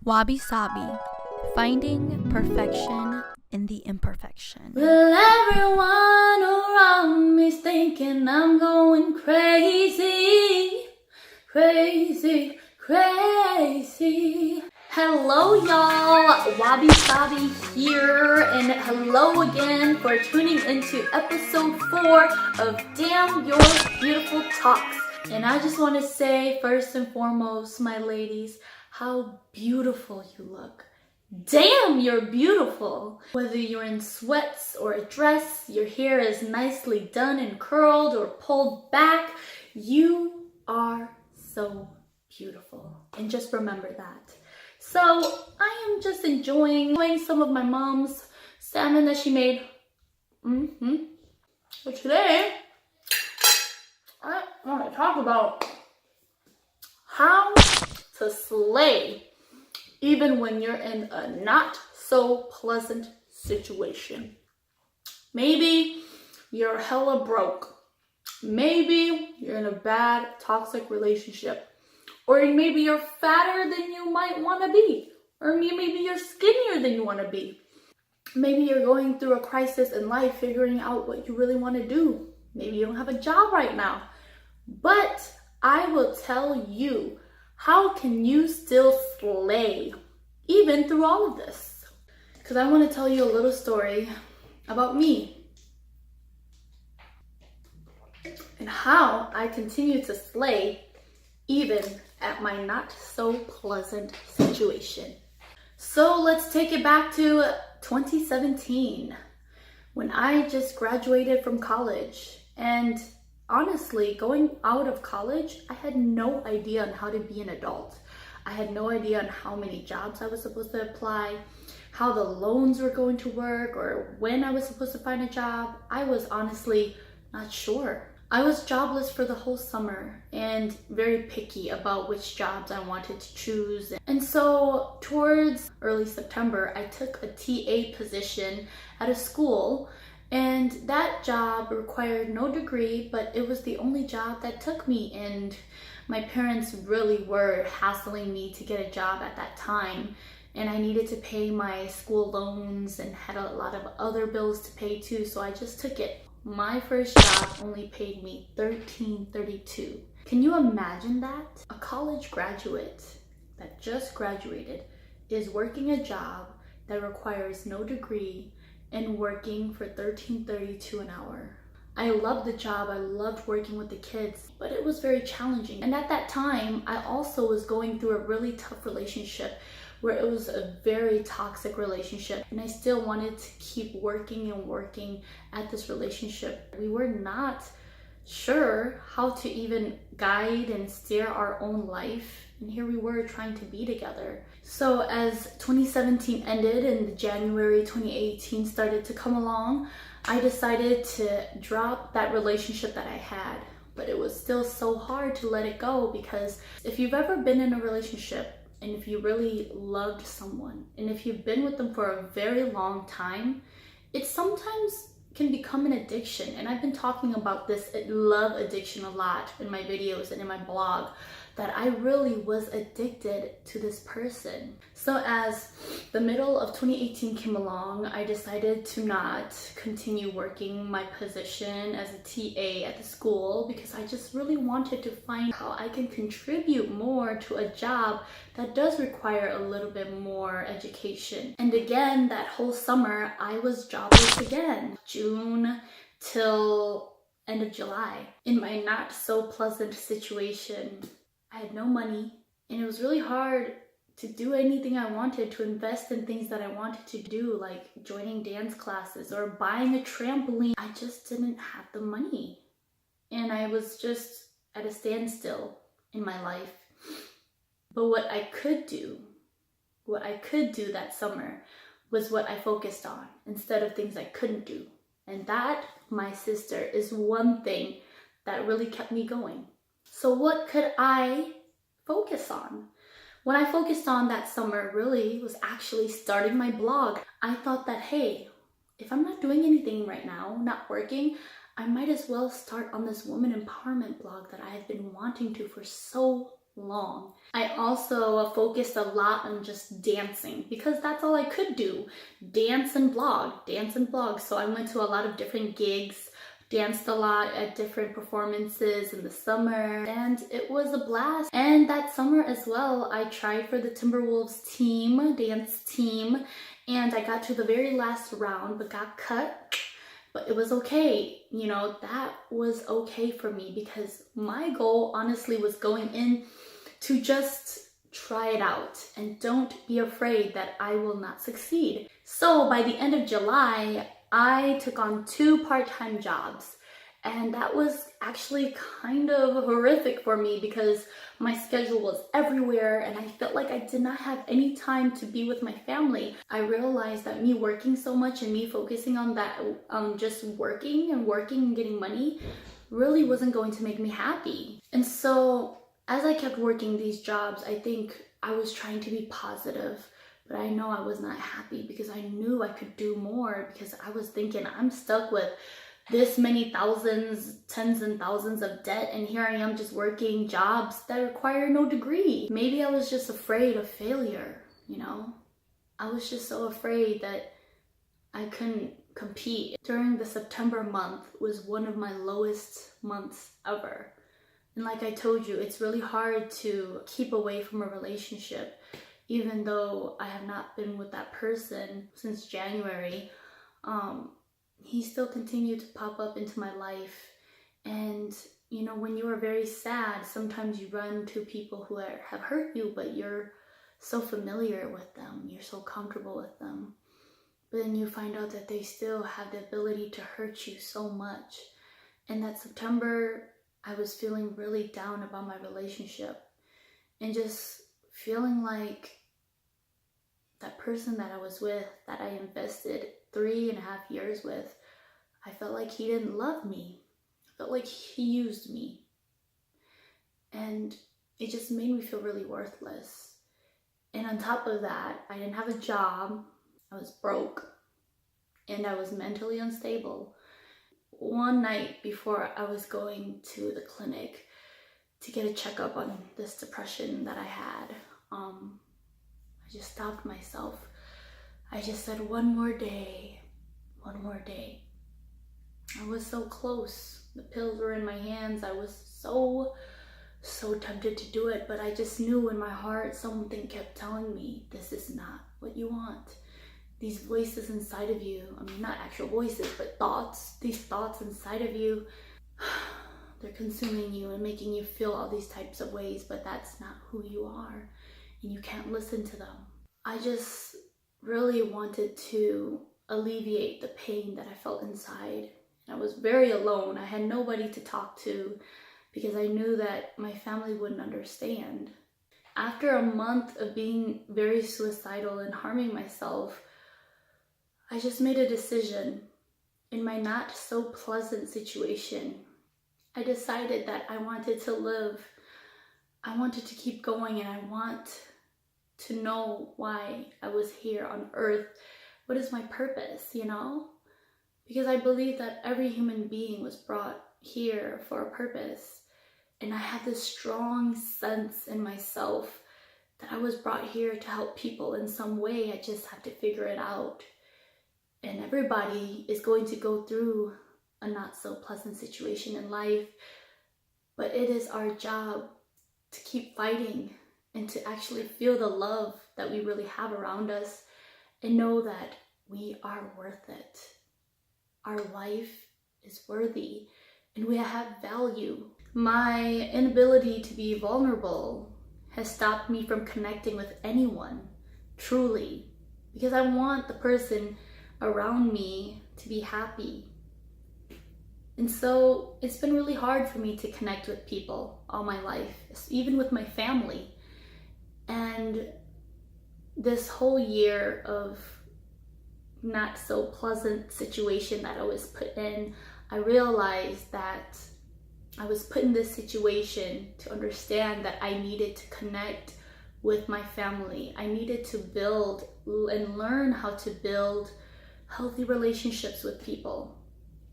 Wabi Sabi, finding perfection in the imperfection. Well, everyone around me's thinking I'm going crazy, crazy, crazy. Hello y'all, Wabi Sabi here, and hello again for tuning into episode 4 of Damn Your Beautiful Talks. And I just want to say first and foremost, my ladies, how beautiful you look. Damn, you're beautiful. Whether you're in sweats or a dress, your hair is nicely done and curled or pulled back, you are so beautiful. And just remember that. So I am just enjoying some of my mom's salmon that she made. But today, I want to talk about how to slay even when you're in a not so pleasant situation. Maybe you're hella broke. Maybe you're in a bad toxic relationship. Or maybe you're fatter than you might want to be. Or maybe you're skinnier than you want to be. Maybe you're going through a crisis in life, figuring out what you really want to do. Maybe you don't have a job right now. But I will tell you, how can you still slay even through all of this? Because I want to tell you a little story about me and how I continue to slay even at my not so pleasant situation. So let's take it back to 2017 when I just graduated from college. And honestly, going out of college, I had no idea on how to be an adult. I had no idea on how many jobs I was supposed to apply, how the loans were going to work, or when I was supposed to find a job. I was honestly not sure. I was jobless for the whole summer and very picky about which jobs I wanted to choose. And so towards early September, I took a TA position at a school. And that job required no degree, but it was the only job that took me. And my parents really were hassling me to get a job at that time. And I needed to pay my school loans and had a lot of other bills to pay too. So I just took it. My first job only paid me $13.32. Can you imagine that? A college graduate that just graduated is working a job that requires no degree and working for $13.32 an hour. I loved the job, I loved working with the kids, but it was very challenging. And at that time, I also was going through a really tough relationship where it was a very toxic relationship. And I still wanted to keep working and working at this relationship. We were not sure how to even guide and steer our own life. And here we were trying to be together. So as 2017 ended and January 2018 started to come along, I decided to drop that relationship that I had. But it was still so hard to let it go, because if you've ever been in a relationship and if you really loved someone and if you've been with them for a very long time, it sometimes can become an addiction. And I've been talking about this love addiction a lot in my videos and in my blog, that I really was addicted to this person. So as the middle of 2018 came along, I decided to not continue working my position as a TA at the school, because I just really wanted to find how I can contribute more to a job that does require a little bit more education. And again, that whole summer, I was jobless again. June till end of July. In my not so pleasant situation, I had no money, and it was really hard to do anything I wanted, to invest in things that I wanted to do, like joining dance classes or buying a trampoline. I just didn't have the money, and I was just at a standstill in my life. But what I could do that summer was what I focused on instead of things I couldn't do. And that, my sister, is one thing that really kept me going. So what could I focus on? What I focused on that summer really was actually starting my blog. I thought that, hey, if I'm not doing anything right now, not working, I might as well start on this woman empowerment blog that I have been wanting to for so long. I also focused a lot on just dancing because that's all I could do. Dance and blog, dance and blog. So I went to a lot of different gigs, danced a lot at different performances in the summer, and it was a blast. And that summer as well, I tried for the Timberwolves team, dance team, and I got to the very last round but got cut. But it was okay, you know, that was okay for me because my goal honestly was going in to just try it out and don't be afraid that I will not succeed. So by the end of July, I took on 2 part-time jobs, and that was actually kind of horrific for me because my schedule was everywhere and I felt like I did not have any time to be with my family. I realized that me working so much and me focusing on that, just working and getting money really wasn't going to make me happy. And so as I kept working these jobs, I think I was trying to be positive, but I know I was not happy because I knew I could do more, because I was thinking I'm stuck with this many thousands, tens and thousands of debt, and here I am just working jobs that require no degree. Maybe I was just afraid of failure, you know? I was just so afraid that I couldn't compete. During the September month was one of my lowest months ever. And like I told you, it's really hard to keep away from a relationship, even though I have not been with that person since January. He still continued to pop up into my life. And, you know, when you are very sad, sometimes you run to people who have hurt you, but you're so familiar with them. You're so comfortable with them. But then you find out that they still have the ability to hurt you so much. And that September, I was feeling really down about my relationship and just feeling like that person that I was with, that I invested 3.5 years with, I felt like he didn't love me. I felt like he used me. And it just made me feel really worthless. And on top of that, I didn't have a job. I was broke. And I was mentally unstable. One night before I was going to the clinic to get a checkup on this depression that I had, I just stopped myself. I just said, one more day, one more day. I was so close. The pills were in my hands. I was so tempted to do it, but I just knew in my heart something kept telling me, this is not what you want. These voices inside of you, I mean, not actual voices, but thoughts, these thoughts inside of you, they're consuming you and making you feel all these types of ways, but that's not who you are, and you can't listen to them. I just really wanted to alleviate the pain that I felt inside. And I was very alone. I had nobody to talk to because I knew that my family wouldn't understand. After a month of being very suicidal and harming myself, I just made a decision. In my not so pleasant situation, I decided that I wanted to live. I wanted to keep going, and I want to know why I was here on earth. What is my purpose, you know? Because I believe that every human being was brought here for a purpose. And I had this strong sense in myself that I was brought here to help people in some way. I just have to figure it out. And everybody is going to go through a not so pleasant situation in life. But it is our job to keep fighting and to actually feel the love that we really have around us and know that we are worth it. Our life is worthy and we have value. My inability to be vulnerable has stopped me from connecting with anyone, truly, because I want the person around me to be happy. And so it's been really hard for me to connect with people all my life, even with my family. And this whole year of not so pleasant situation that I was put in, I realized that I was put in this situation to understand that I needed to connect with my family. I needed to build and learn how to build healthy relationships with people.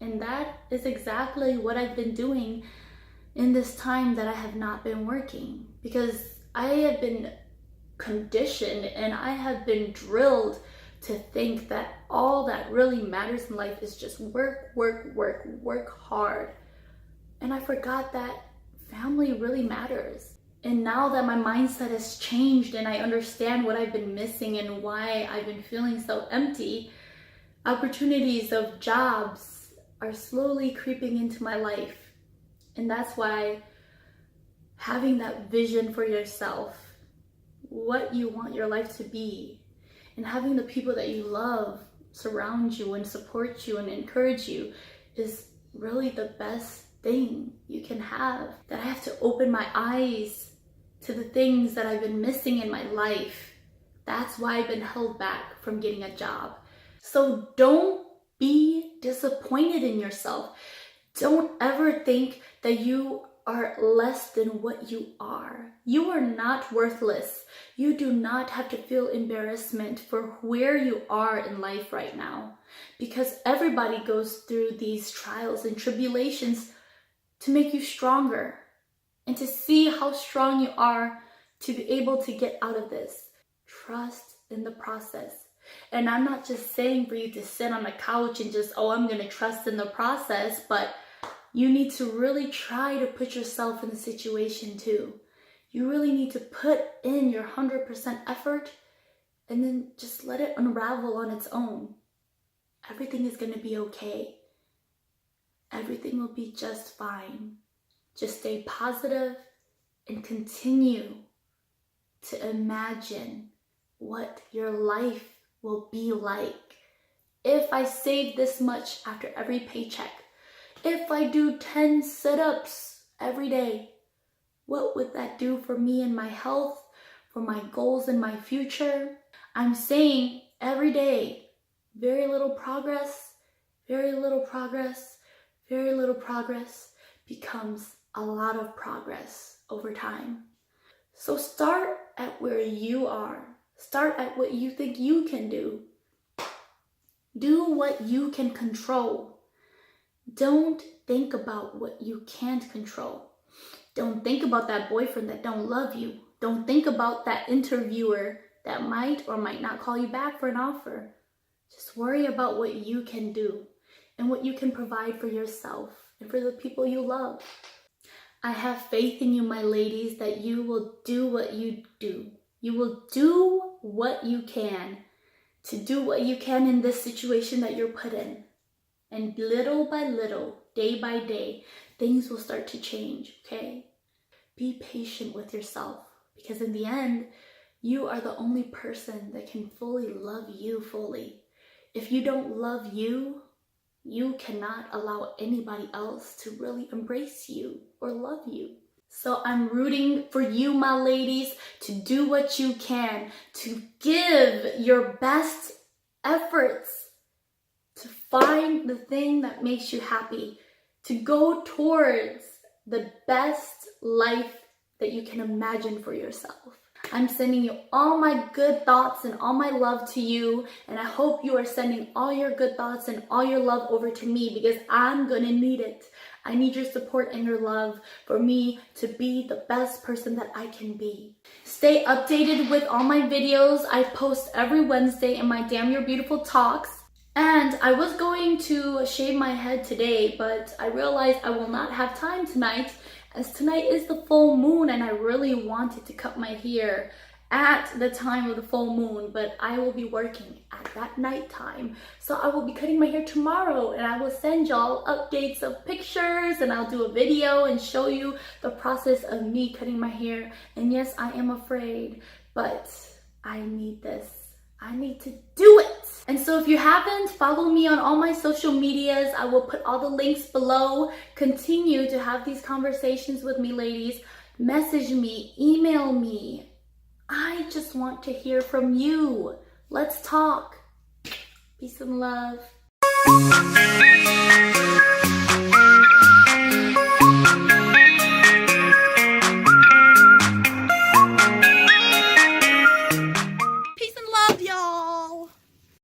And that is exactly what I've been doing in this time that I have not been working, because I have been conditioned and I have been drilled to think that all that really matters in life is just work, work, work, work hard. And I forgot that family really matters. And now that my mindset has changed and I understand what I've been missing and why I've been feeling so empty, opportunities of jobs are slowly creeping into my life. And that's why having that vision for yourself, what you want your life to be, and having the people that you love surround you and support you and encourage you is really the best thing you can have. That I have to open my eyes to the things that I've been missing in my life. That's why I've been held back from getting a job. So don't be disappointed in yourself. Don't ever think that you are less than what you are. You are not worthless. You do not have to feel embarrassment for where you are in life right now, because everybody goes through these trials and tribulations to make you stronger and to see how strong you are to be able to get out of this. Trust in the process. And I'm not just saying for you to sit on a couch and just, oh, I'm going to trust in the process, but you need to really try to put yourself in the situation too. You really need to put in your 100% effort and then just let it unravel on its own. Everything is going to be okay. Everything will be just fine. Just stay positive and continue to imagine what your life will be like. If I save this much after every paycheck, if I do 10 sit-ups every day, what would that do for me and my health, for my goals and my future? I'm saying every day, very little progress, very little progress, very little progress becomes a lot of progress over time. So start at where you are. Start at what you think you can do. Do what you can control. Don't think about what you can't control. Don't think about that boyfriend that don't love you. Don't think about that interviewer that might or might not call you back for an offer. Just worry about what you can do and what you can provide for yourself and for the people you love. I have faith in you, my ladies, that you will do what you do. You will do what you can to do what you can in this situation that you're put in. And little by little, day by day, things will start to change, okay? Be patient with yourself, because in the end, you are the only person that can fully love you fully. If you don't love you, you cannot allow anybody else to really embrace you or love you. So I'm rooting for you, my ladies, to do what you can, to give your best efforts, to find the thing that makes you happy, to go towards the best life that you can imagine for yourself. I'm sending you all my good thoughts and all my love to you, and I hope you are sending all your good thoughts and all your love over to me, because I'm gonna need it. I need your support and your love for me to be the best person that I can be. Stay updated with all my videos. I post every Wednesday in my Damn You're Beautiful Talks. And I was going to shave my head today, but I realized I will not have time tonight, as tonight is the full moon and I really wanted to cut my hair at the time of the full moon, but I will be working at that nighttime. So I will be cutting my hair tomorrow, and I will send y'all updates of pictures, and I'll do a video and show you the process of me cutting my hair. And yes, I am afraid, but I need this. I need to do it. And so if you haven't, follow me on all my social medias. I will put all the links below. Continue to have these conversations with me, ladies. Message me, email me. I just want to hear from you. Let's talk. Peace and love.